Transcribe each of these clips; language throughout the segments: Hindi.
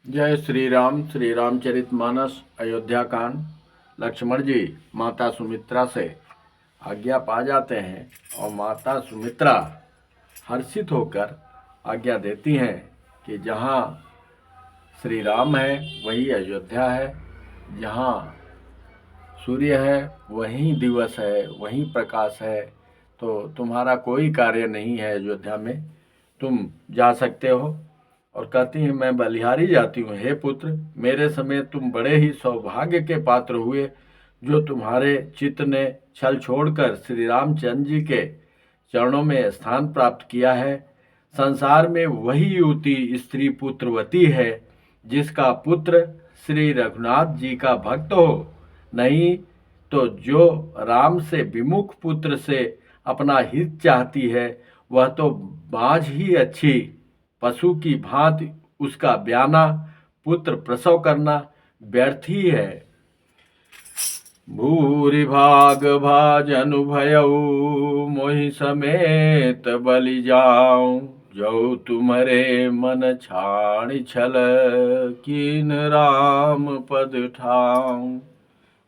जय श्री राम। श्री रामचरितमानस अयोध्या कांड। लक्ष्मण जी माता सुमित्रा से आज्ञा पा जाते हैं और माता सुमित्रा हर्षित होकर आज्ञा देती हैं कि जहाँ श्री राम है वही अयोध्या है, जहाँ सूर्य है वहीं दिवस है, वहीं प्रकाश है, तो तुम्हारा कोई कार्य नहीं है अयोध्या में, तुम जा सकते हो। और कहती हैं मैं बलिहारी जाती हूँ। हे पुत्र, मेरे समय तुम बड़े ही सौभाग्य के पात्र हुए, जो तुम्हारे चित्त ने छल छोड़कर श्री रामचंद्र जी के चरणों में स्थान प्राप्त किया है। संसार में वही युवती स्त्री पुत्रवती है जिसका पुत्र श्री रघुनाथ जी का भक्त हो, नहीं तो जो राम से विमुख पुत्र से अपना हित चाहती है वह तो बाझ ही अच्छी। पशु की भांति उसका ब्याना पुत्र प्रसव करना व्यर्थ ही है। भूरि भाग भाजनु भयऊ मोहि समेत बलि जाऊं, जो तुम्हारे मन छाण छल कीन राम पद ठाऊं।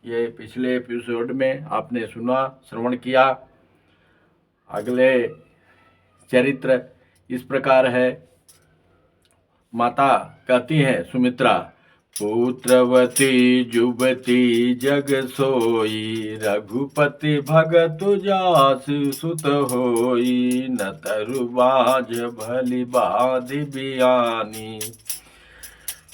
ये पिछले एपिसोड में आपने सुना, श्रवण किया। अगले चरित्र इस प्रकार है। माता कहती हैं सुमित्रा, पुत्रवती जुबती जग सोई, रघुपति भगत जास सुत होई, न तरु बाज भली बाधि बियानी,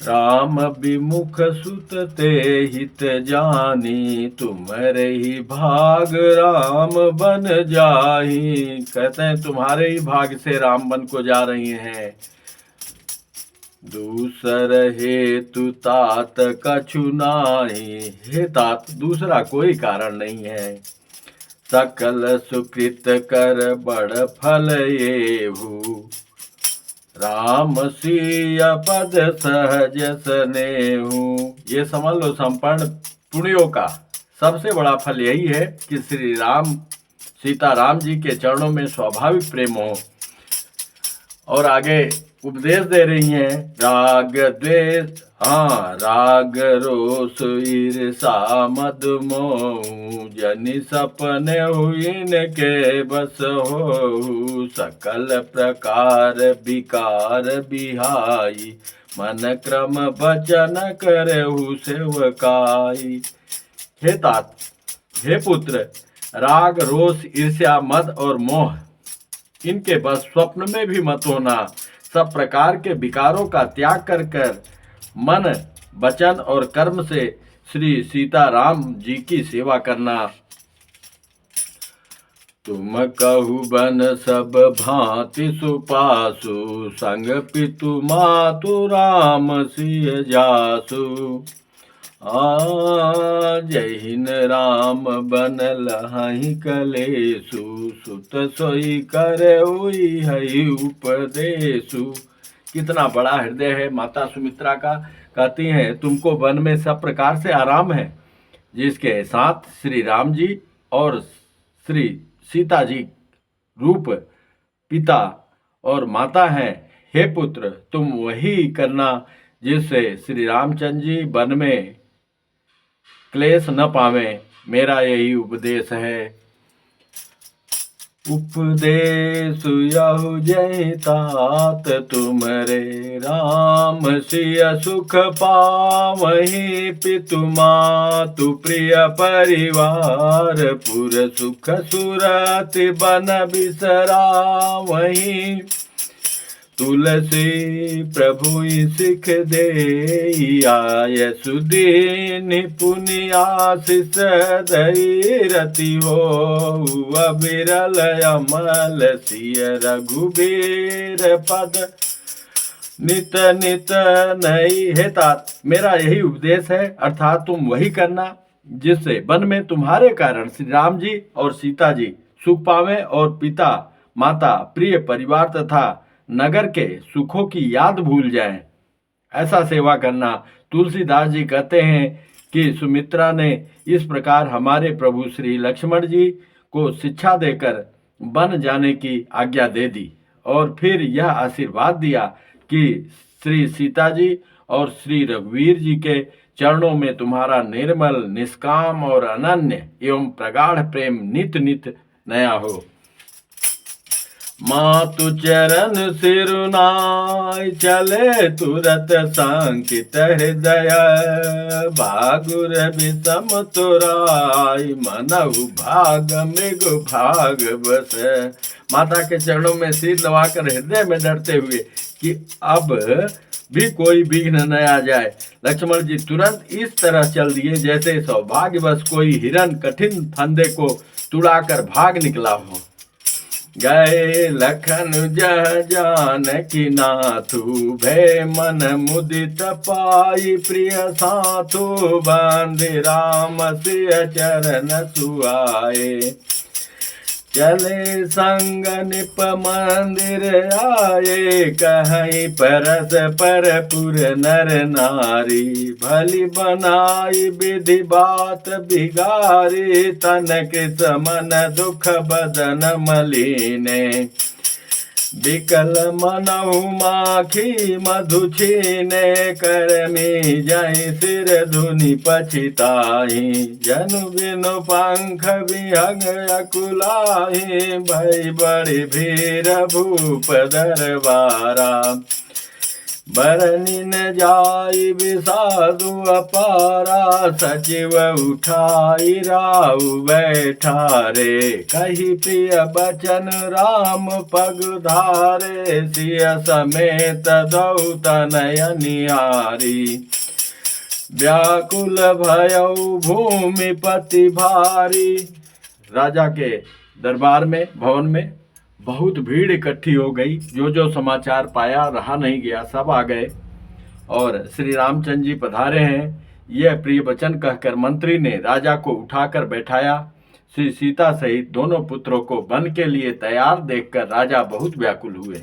राम विमुख सुत ते हित जानी, तुम्हारे ही भाग राम बन जाही। कहते हैं तुम्हारे ही भाग से राम बन को जा रही हैं। दूसर हेतु तात कछु नाही, हे तात दूसरा कोई कारण नहीं है। सकल सुकृत कर बड़ फल येहू, राम सिय पद सहज स्नेहू। ये समझ लो संपूर्ण पुण्यों का सबसे बड़ा फल यही है कि श्री राम सीता राम जी के चरणों में स्वाभाविक प्रेम हो। और आगे उपदेश दे रही हैं, राग द्वेष राग रोष ईर्षा मद मोह, जनि सपने हुइन के बस हो, सकल प्रकार विकार बिहाई, मन क्रम वचन करहु सेवकाई। हे तात, हे पुत्र, राग रोष ईर्ष्या मद और मोह इनके बस स्वप्न में भी मत होना। सब प्रकार के विकारों का त्याग कर कर मन वचन और कर्म से श्री सीता राम जी की सेवा करना। तुम कहु बन सब भांति सुपासु, संग पितु मातु राम सिय जासु, जहिन राम बन लहि कलेसु, सुत सोई करे हई उपदेशु। कितना बड़ा हृदय है माता सुमित्रा का। कहती हैं तुमको वन में सब प्रकार से आराम है, जिसके साथ श्री राम जी और श्री सीता जी रूप पिता और माता हैं। हे पुत्र, तुम वही करना जिससे श्री रामचंद्र जी वन में क्लेश न पावे। मेरा यही उपदेश है। उपदेश यहु जय तात तुम्हारे, राम सिय सुख पावहि, पितु मातु प्रिय परिवार, पुर सुख सुरति बन बिसरावहि, तुलसी प्रभु सिख दे आय, सुदीन पुनि आशीष दई रति हो, अबिरल अमल सिय रघुबीर पद नित नित नई। हे तात, मेरा यही उपदेश है, अर्थात तुम वही करना जिससे वन में तुम्हारे कारण श्री राम जी और सीता जी सुख पावे और पिता माता प्रिय परिवार तथा नगर के सुखों की याद भूल जाएं। ऐसा सेवा करना। तुलसीदास जी कहते हैं कि सुमित्रा ने इस प्रकार हमारे प्रभु श्री लक्ष्मण जी को शिक्षा देकर वन जाने की आज्ञा दे दी और फिर यह आशीर्वाद दिया कि श्री सीता जी और श्री रघुवीर जी के चरणों में तुम्हारा निर्मल, निष्काम और अनन्य एवं प्रगाढ़ प्रेम नित नित नया हो। मातु चरण सिरुनाय चले तुरत संकित हृदय, भागुर विषम तुराय मनहु भाग मृग भाग बस। माता के चरणों में सिर दबाकर हृदय में डरते हुए कि अब भी कोई विघ्न न आ जाए, लक्ष्मण जी तुरंत इस तरह चल दिए जैसे सौभाग्यवश कोई हिरन कठिन फंदे को तुड़ाकर भाग निकला हो। गए लखन जह जानकी नाथु, भय मन मुदित पाई प्रिय साथु, बंदि राम सिय चरण सुआए। चले संग निप मंदिर आए, कहीं परस परपुर नर नारी, भली बनाई विधि बात बिगारी, तन कृत मन दुख बदन मलिने, विकल मनहु माखी मधु छीने, करमी जहि सिर धुनि पछिताहि, जनु बिनु पंख विहंग अकुलाहि, भई बड़ी भीर भूप दरबारा, बरनी न जाई विषादु अपारा, सचिव उठाई राउ बैठारे, कही प्रिय बचन राम पग धारे, सिय समेत दौ तनय निहारी, व्याकुल भयउ भूमिपति भारी। राजा के दरबार में, भवन में बहुत भीड़ इकट्ठी हो गई। जो समाचार पाया रहा नहीं गया, सब आ गए और श्री रामचंद्र जी पधारे हैं यह प्रिय वचन कहकर मंत्री ने राजा को उठाकर बैठाया। श्री सीता सहित दोनों पुत्रों को वन के लिए तैयार देखकर राजा बहुत व्याकुल हुए।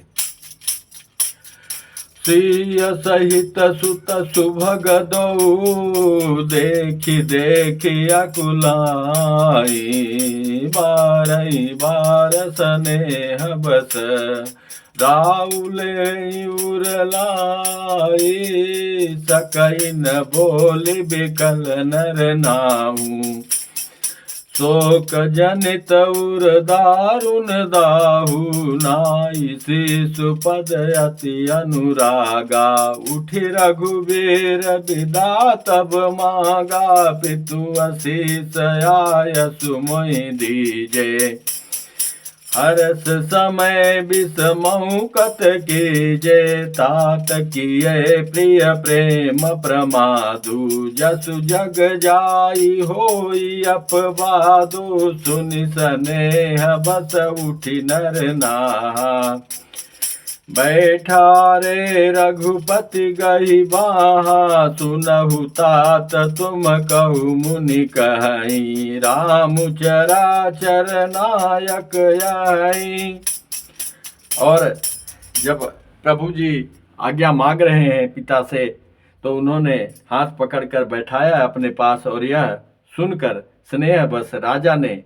सिय सहित सुत सुभग दो, देखी देखी अकुलाई, बारई बार स्नेह बस, राउले उरलाई, सकई न बोली बिकल नर नाऊ, शोक जनित उर दारुण दाहु, नाई शिशु पद अति अनुरागा, उठि रघुवीर विदा तब मांगा, पितु अशीष आयसु मोहि दीजे, हरस समय विषमहु कत कीजे, तात किए प्रिय प्रेम प्रमादु, जसु जग जाई होई अपवादु, सुनि स्नेह बस उठि नर नाहा, बैठा रे रघुपति गहि बाहा, सुनहु तात तुम कहु मुनि कहि, राम चराचर नायक यहि। और जब प्रभु जी आज्ञा मांग रहे हैं पिता से, तो उन्होंने हाथ पकड़कर बैठाया अपने पास, और यह सुनकर स्नेह बस राजा ने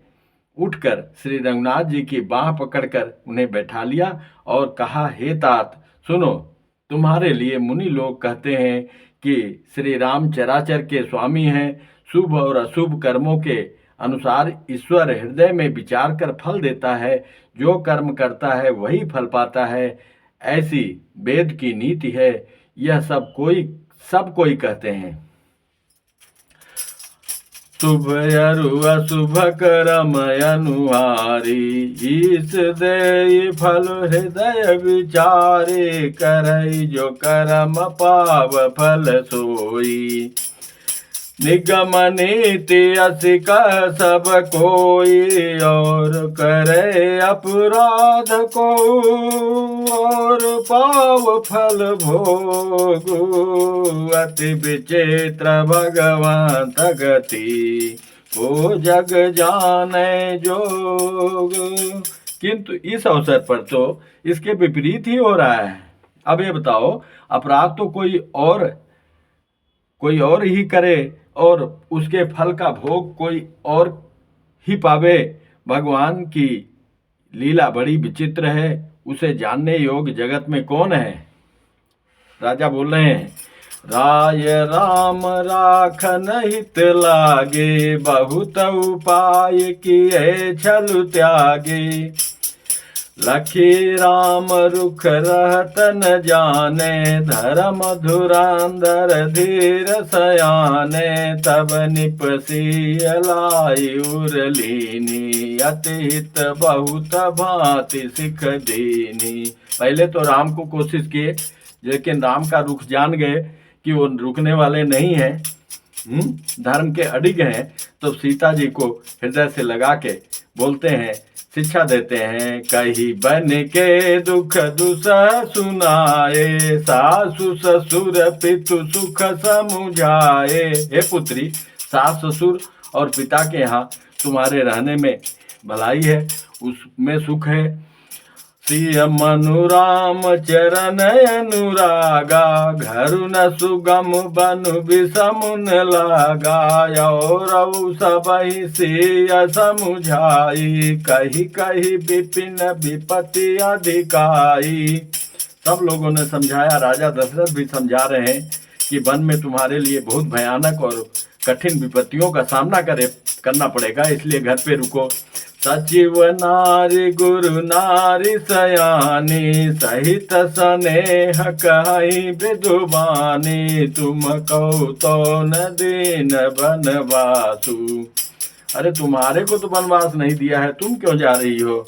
उठकर श्री रघुनाथ जी की बाह पकड़कर उन्हें बैठा लिया और कहा, हे तात सुनो, तुम्हारे लिए मुनि लोग कहते हैं कि श्री राम चराचर के स्वामी हैं। शुभ और अशुभ कर्मों के अनुसार ईश्वर हृदय में विचार कर फल देता है, जो कर्म करता है वही फल पाता है, ऐसी वेद की नीति है। यह सब कोई कहते हैं। शुभ अरु अशुभ कर्म अनुहारी, ईश दे फल हृदय विचारे, करई जो कर्म पाव फल सोई, निगम नीति असि कह सब कोई, और करे अपराध को और पाव फल भोग, अति विचित्र भगवंत गति, को जग जाने जोग। किंतु इस अवसर पर तो इसके विपरीत ही हो रहा है। अब ये बताओ, अपराध तो कोई और ही करे और उसके फल का भोग कोई और ही पावे। भगवान की लीला बड़ी विचित्र है, उसे जानने योग्य जगत में कौन है। राजा बोल रहे हैं, राय राम राखन हित लागे, बहुत उपाय किए छल त्यागे। लखी राम रुख रहत न जाने, धर्म धुरांधर धीर सयाने। तब निपसी लाई उरलीनी, अति हित बहुत भांति सिख दीनी। पहले तो राम को कोशिश किए, लेकिन राम का रुख जान गए कि वो रुकने वाले नहीं हैं, धर्म के अडिग हैं। तो सीता जी को हृदय से लगा के बोलते हैं, शिक्षा देते हैं। कही बन के दुख दुसह सुनाए, सासु ससुर पितु सुख समुझाए। हे पुत्री, सास ससुर और पिता के यहाँ तुम्हारे रहने में भलाई है, उसमें सुख है। सिय मनु राम चरण अनुरागा, घर न सुगम बनु विषमुन लागा। और सबहि सिय समुझाई, कही कही विपिन विपति अधिकाई। सब लोगों ने समझाया, राजा दशरथ भी समझा रहे हैं कि वन में तुम्हारे लिए बहुत भयानक और कठिन विपत्तियों का सामना करना पड़ेगा, इसलिए घर पे रुको। सचिव नारी गुरु नारी सयानी, सहित स्नेह कहि विदुबानी। तुम कहो तो न दीन बनवासु, अरे तुम्हारे को तो वनवास नहीं दिया है, तुम क्यों जा रही हो।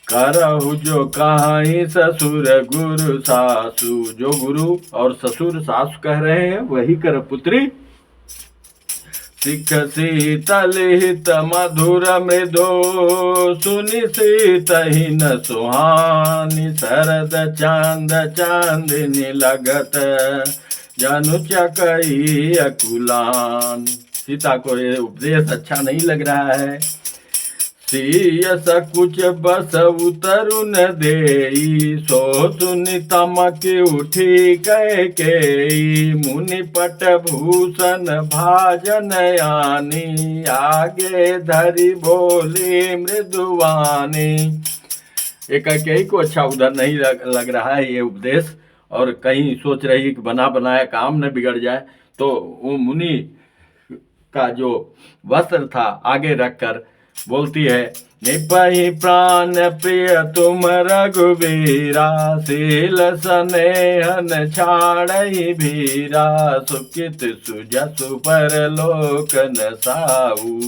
करहु जो कहीं ससुर गुरु सासु, जो गुरु और ससुर सासु कह रहे हैं वही कर पुत्री। सिख शीतल हित मधुर मृदो, सुनि सीतहि न सुहानी। शरद चांद चांदनी लगत, जनु चकई अकुलान। सीता को ये उपदेश अच्छा नहीं लग रहा है। सिय सकुच बस उतरुन देई, सो सुनि तमक उठी कैकेयी। मुनि पट भूषण भाजन आनी, आगे धरि बोली मृदुवानी। एक कैकेयी को अच्छा उधर नहीं लग रहा है ये उपदेश, और कहीं सोच रही कि बना बनाया काम न बिगड़ जाए। तो वो मुनि का जो वस्त्र था आगे रखकर बोलती है, निपहि प्राण प्रिय तुम रघुवीरा। शील स्नेहन छाड़हि भीरा, सुकित सुजसु परलोक न साऊ।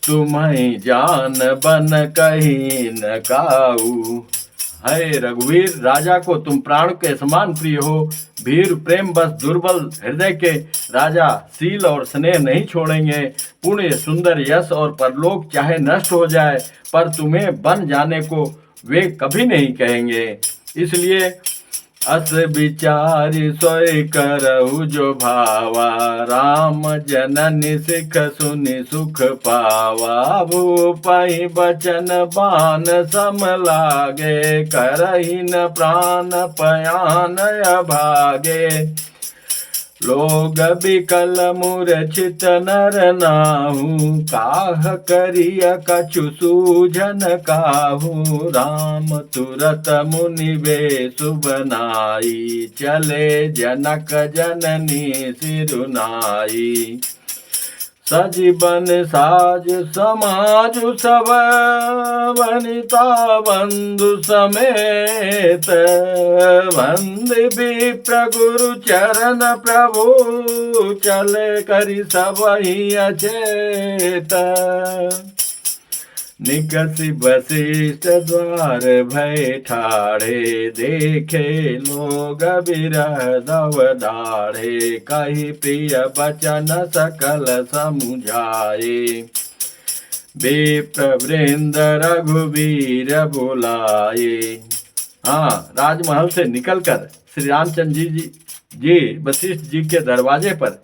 तुम्हें जान बन कहीं न काऊ। है रघुवीर, राजा को तुम प्राण के समान प्रिय हो। भीर प्रेम बस दुर्बल हृदय के राजा शील और स्नेह नहीं छोड़ेंगे। पुण्य सुंदर यश और परलोक चाहे नष्ट हो जाए, पर तुम्हें बन जाने को वे कभी नहीं कहेंगे। इसलिए अस विचारी सोई करहु जो भावा। राम जननी सिख सुनि सुख पावा। भूपहि बचन बान सम लागे, करहि न प्राण पयान अभागे। लोग बिकल मूर्छित नर नाहु, काह करिय कछु सूझन काहू। राम तुरत मुनि बेसु बनाई, चले जनक जननी सिरुनाई। सजीवन साज समाज सब, वनिता बंधु समेत। वंदे विप्र गुरु चरण प्रभु, चले करि सबहि अचेत। निकसि वशिष्ठ द्वार भय ठाढ़े, देखे लोग बिरह दव डाढ़े। कहि प्रिय बचन सकल समुझाए, विप्र वृंद रघुवीर बुलाए। हाँ, राजमहल से निकलकर श्री रामचंद्र जी वशिष्ठ जी के दरवाजे पर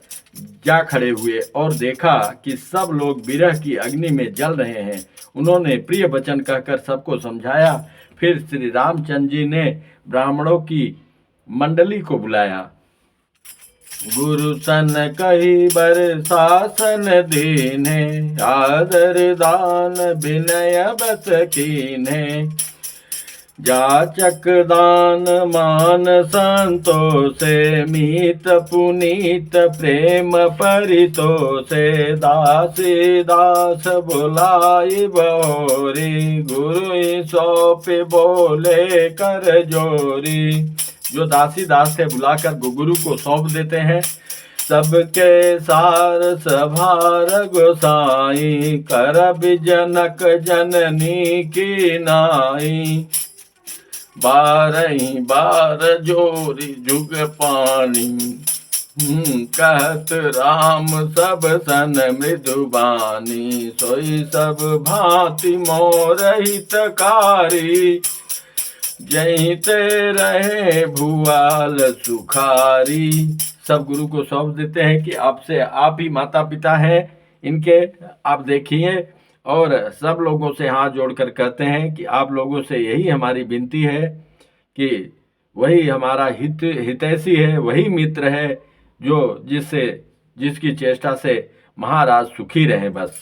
जा खड़े हुए और देखा कि सब लोग विरह की अग्नि में जल रहे हैं। उन्होंने प्रिय वचन कहकर सबको समझाया। फिर श्री रामचंद्र जी ने ब्राह्मणों की मंडली को बुलाया। गुरु सन कही बर शासन दीने, आदर दान विनय बस कीन्हे। जाचक दान मान संतोषे, मीत पुनीत प्रेम परितोषे, दासी दास बुलाई बहोरी, गुरु सौंप बोले कर जोरी। जो दासी दास से बुलाकर गुरु को सौंप देते हैं, सबके सार सभार गोसाई, करब जनक जननी की नाई। बारही बार जोरी जुग पानी, कहत राम सब सन मृदुबानी, सोई सब भांति मोर हितकारी, जहीं ते रहे भुआल सुखारी। सब गुरु को सौंप देते हैं कि आपसे, आप ही माता पिता हैं इनके, आप देखिए। और सब लोगों से हाथ जोड़कर कहते हैं कि आप लोगों से यही हमारी विनती है कि वही हमारा हितैषी है, वही मित्र है जो जिसकी चेष्टा से महाराज सुखी रहे। बस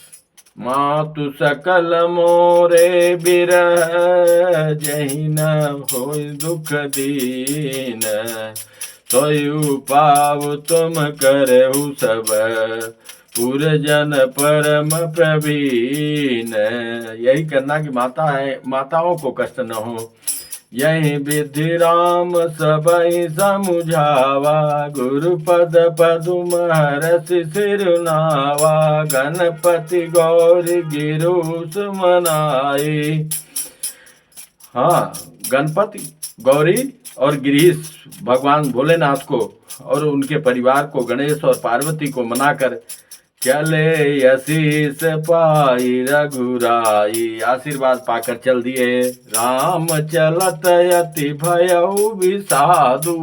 मातु सकल मोरे बिरह, जहि न होय दुख दीन, सोयु पाव तुम करहु सब, पुरजन परम प्रवीण। यही करना कि माताओं को कष्ट न हो। यही विधि राम सबई समुझावा, गुरुपद पदुम हरसि सिरुनावा, गणपति गौरी गिरु सुमनाई। हाँ, गणपति गौरी और गिरीश भगवान भोलेनाथ को और उनके परिवार को, गणेश और पार्वती को मनाकर चले आशीष पाई रघुराई, आशीर्वाद पाकर चल दिए। राम चलत अति भयउ विषादु,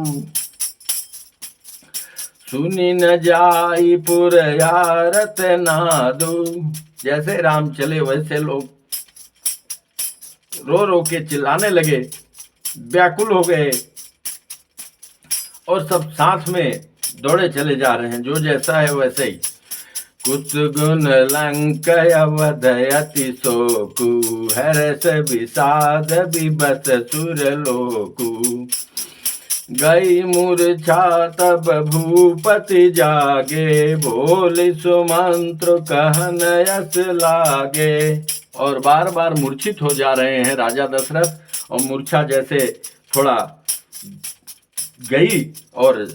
सुनी न जाई पुर यारत नादु। जैसे राम चले वैसे लोग रो रो के चिल्लाने लगे, व्याकुल हो गए और सब साथ में दौड़े चले जा रहे हैं, जो जैसा है वैसे ही। कुछ गुण लंक अवधयति शोकु, हर्ष विषाद विबस सुर लोकु, गई मूर्छा तब भूपति जागे, बोले सुमंत्र कहन यस लागे। और बार बार मूर्छित हो जा रहे हैं राजा दशरथ, और मूर्छा जैसे थोड़ा गई और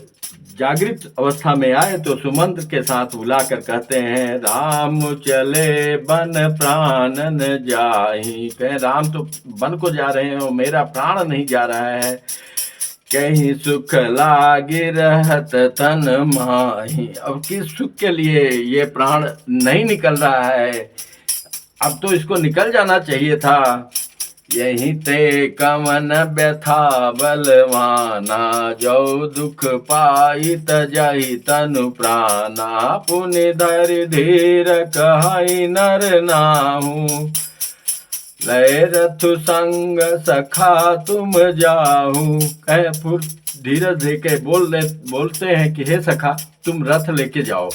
जागृत अवस्था में आए तो सुमंत्र के साथ बुलाकर कहते हैं, राम चले बन प्राण न जाहि। कहे राम तो वन को जा रहे हैं और मेरा प्राण नहीं जा रहा है। कहीं सुख लागे रहत तन माही, अब किस सुख के लिए ये प्राण नहीं निकल रहा है, अब तो इसको निकल जाना चाहिए था। यही ते कमन व्यथा बलवाना, जो दुख पाई तजहि तनु प्राणा, पुनि धरि धीर कहई नर नाहू, लय रथु संग सखा तुम जाहू। कहे फुर धीरज देके बोलते हैं कि हे सखा तुम रथ लेके जाओ।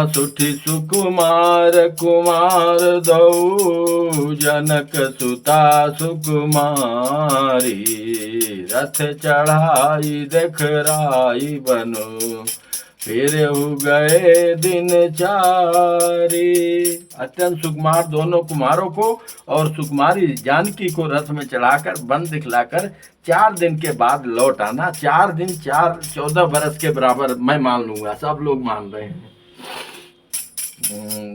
सुठी सुकुमार कुमार दौ, जनक सुता सुकुमारी, रथ चढ़ाई देखराई बनो, फिर हो गए दिन चारी। अत्यंत सुकुमार दोनों कुमारों को और सुकुमारी जानकी को रथ में चढ़ाकर वन दिखलाकर 4 दिन के बाद लौट आना। 4 दिन 14 बरस के बराबर मैं मान लूंगा, सब लोग मान रहे हैं।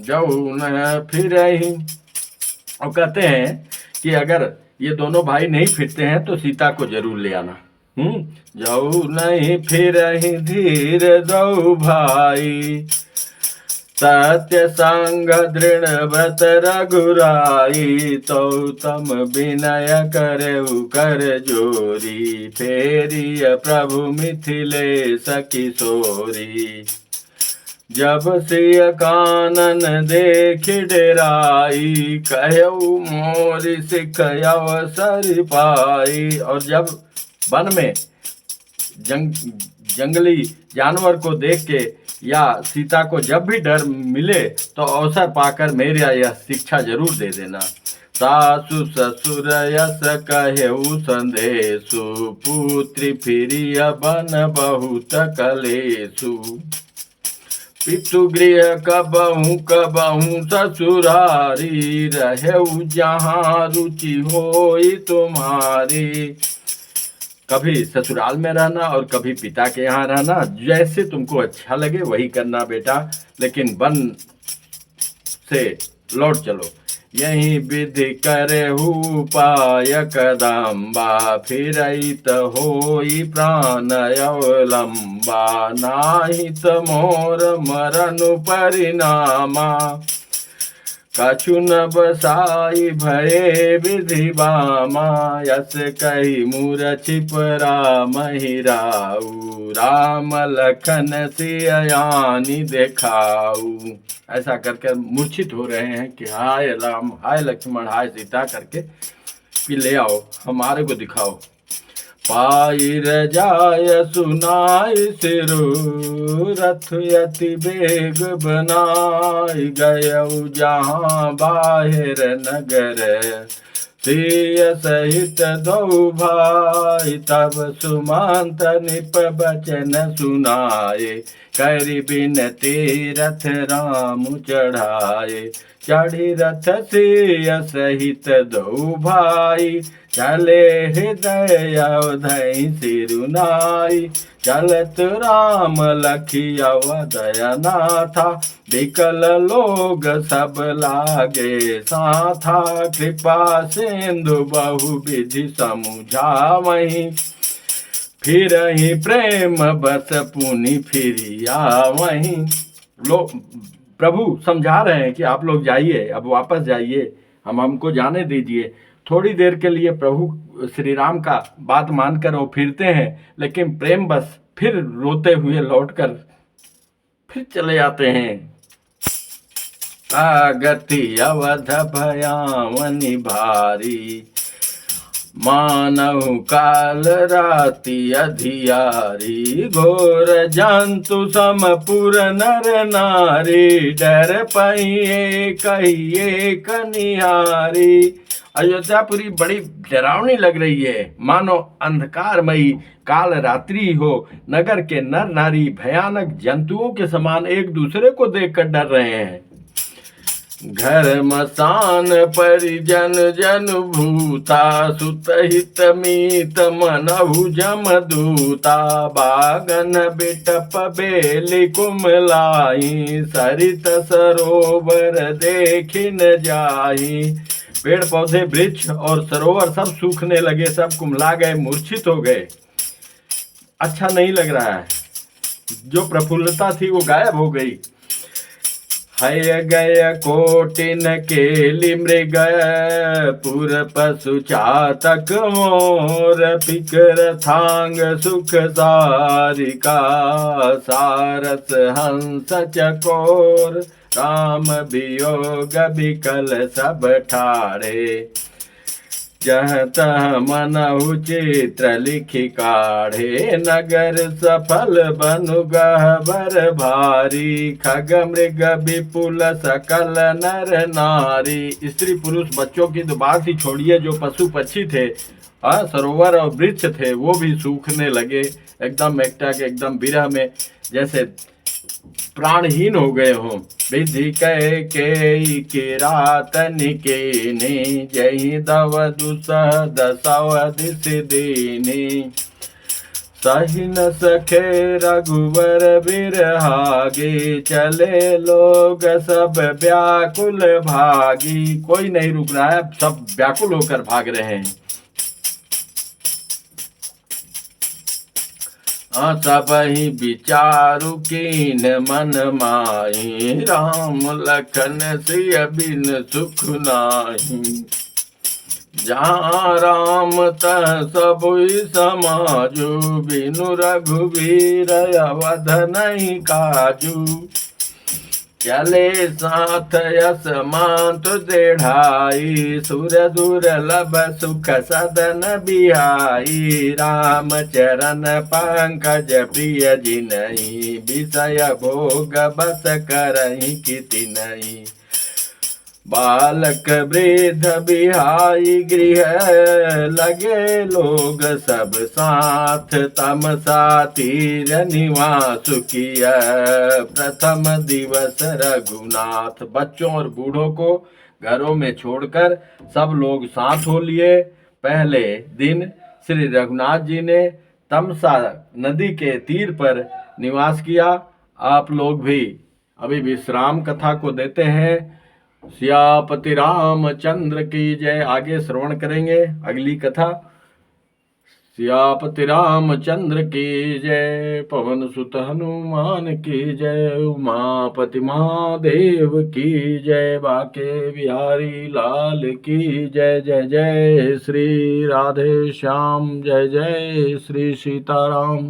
जाऊ न फिर ही, और कहते हैं कि अगर ये दोनों भाई नहीं फिरते हैं तो सीता को जरूर ले आना। जाऊ नहीं फिर ही धीर दो भाई, सत्य संग दृढ़ व्रत रघुराई, तो तम विनय करहु कर जोरी, फेरिय प्रभु मिथिलेश किशोरी। जब सिय कानन देख डेराई, कहऊ मोरी सिख अवसर पाई। और जब वन में जंगली जानवर को देख के या सीता को जब भी डर मिले तो अवसर पाकर मेरे यह शिक्षा जरूर दे देना। सासु ससुर यस कहेउ संदेशु, पुत्री फिरिय बन बहुत कलेशु। पितु गृह कबहू ससुरारी, रहेउ जहाँ रुचि होई तुम्हारी। कभी ससुराल में रहना और कभी पिता के यहाँ रहना, जैसे तुमको अच्छा लगे वही करना बेटा, लेकिन वन से लौट चलो। यही विधि करहु पाय कदम्बा, फिरइत होई प्राण अवलंबा। नाहित मोर मरनु परिणामा, कछु न बसाई भये विधि बामा। यस कही मूर्छिप राम ही राऊ, राम लखन सियानी देखाऊ। ऐसा करके मूर्छित हो रहे हैं कि हाय राम, हाय लक्ष्मण, हाय सीता करके कि ले आओ, हमारे को दिखाओ। पाई जाय सुनाई सिरु, रथ यति बेग बनाई। गयउ जहाँ बाहिर नगर, सिय सहित दो भाई। तब सुमंत निप बचन सुनाए, करि बिनती रथ राम चढ़ाए। चढ़ी रथ सिय सहित दो भाई, चले हृदय अवधि सिरुनाई। चलत राम लखी अवधय नाथा, विकल लोग सब लागे साथा। कृपा सिंधु बहु विधि समुझावहीं, फिरहि प्रेम बस पुनि फिरिया वहीं। प्रभु समझा रहे हैं कि आप लोग जाइए, अब वापस जाइए, हमको जाने दीजिए। थोड़ी देर के लिए प्रभु श्री राम का बात मानकर वो फिरते हैं, लेकिन प्रेम बस फिर रोते हुए लौटकर फिर चले जाते हैं। आगति अवध भयावनि भारी, मानहु काल राति अधियारी। घोर जंतु समपुर नर नारी, डर पहिए कहिए कनिहारी। अयोध्यापुरी बड़ी डरावनी लग रही है, मानो अंधकारमयी काल रात्रि हो। नगर के नर नारी भयानक जंतुओं के समान एक दूसरे को देखकर डर रहे हैं। घर मसान परिजन जन भूता, सुतहित मीत मनहु जमदूता। बागन बिटप बेली कुमलाई, सरित सरोवर देखिन जाही। पेड़ पौधे वृक्ष और सरोवर सब सूखने लगे, सब कुम्हला गए, मूर्छित हो गए। अच्छा नहीं लग रहा है, जो प्रफुल्लता थी वो गायब हो गई। हय गय कोटिन केली मृग, पुर पशु चातक मोर। पिकर थांग सुख सारिका, सारस हंस चकोर। राम वियोग विकल सब ठाड़े, जह तह मनहु चित्र लिखि काढ़े। नगर सफल बनु गहबर भारी, खग मृग विपुल सकल नर नारी। स्त्री पुरुष बच्चों की तो बात ही छोड़िए, जो पशु पक्षी थे, सरोवर और वृक्ष थे, वो भी सूखने लगे। एकदम एकटक, एकदम विरह में जैसे प्राणहीन हो गए हों। विधि कह के किरात निकेने, जही दव दुसह दसवदिस देने। सही न सखे रघुवर बिरहागे, चले लोग सब व्याकुल भागी। कोई नहीं रुक रहा है, सब व्याकुल होकर भाग रहे हैं। सबहि विचारु कीन मन माही, राम लखन सिय बिन सुख नाही। जहाँ राम तह सबुई समाजु, बिनु रघुवीर अवध नहीं काजू। चले साथ यस मात देढ़ाई, सुर दुर्लभ सुख सदन बिहाई। राम चरण पंकज प्रिय जिनहि, विषय भोग बस करहि किति नहीं। बालक वृद्ध बिहाई गृह, लगे लोग सब साथ, तमसा तीर निवास किया, प्रथम दिवस रघुनाथ। बच्चों और बूढ़ों को घरों में छोड़कर सब लोग साथ हो लिए। पहले दिन श्री रघुनाथ जी ने तमसा नदी के तीर पर निवास किया। आप लोग भी अभी विश्राम कथा को देते हैं। सियापति रामचंद्र की जय। आगे श्रवण करेंगे अगली कथा। सियापति रामचंद्र की जय, पवन सुत हनुमान की जय, उमापति महादेव की जय, बाके बिहारी लाल की जय। जय जय श्री राधे श्याम, जय जय श्री सीताराम।